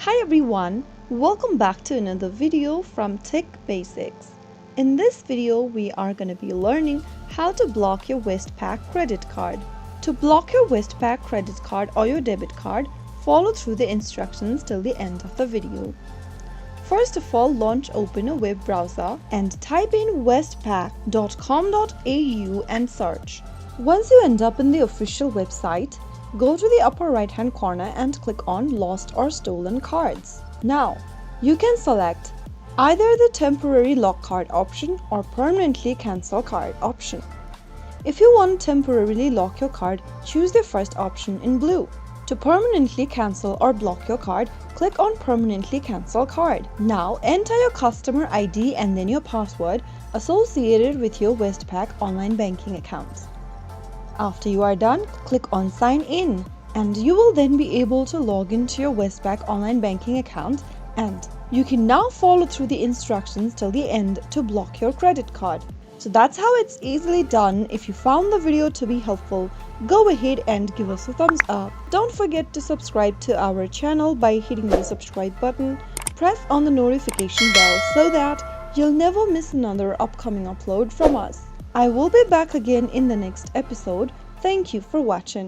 Hi everyone, welcome back to another video from Tech Basics. In this video, we are going to be learning how to block your Westpac credit card. To block your Westpac credit card or your debit card, follow through the instructions till the end of the video. First of all, open a web browser and type in westpac.com.au and search. Once you end up in the official website, go to the upper right hand corner and click on Lost or Stolen Cards. Now, you can select either the temporary lock card option or permanently cancel card option. If you want to temporarily lock your card, choose the first option in blue. To permanently cancel or block your card, click on Permanently Cancel Card. Now, enter your customer ID and then your password associated with your Westpac online banking account. After you are done, click on Sign In and you will then be able to log into your Westpac online banking account, and you can now follow through the instructions till the end to block your credit card. So that's how it's easily done. If you found the video to be helpful, go ahead and give us a thumbs up. Don't forget to subscribe to our channel by hitting the subscribe button. Press on the notification bell so that you'll never miss another upcoming upload from us. I will be back again in the next episode. Thank you for watching.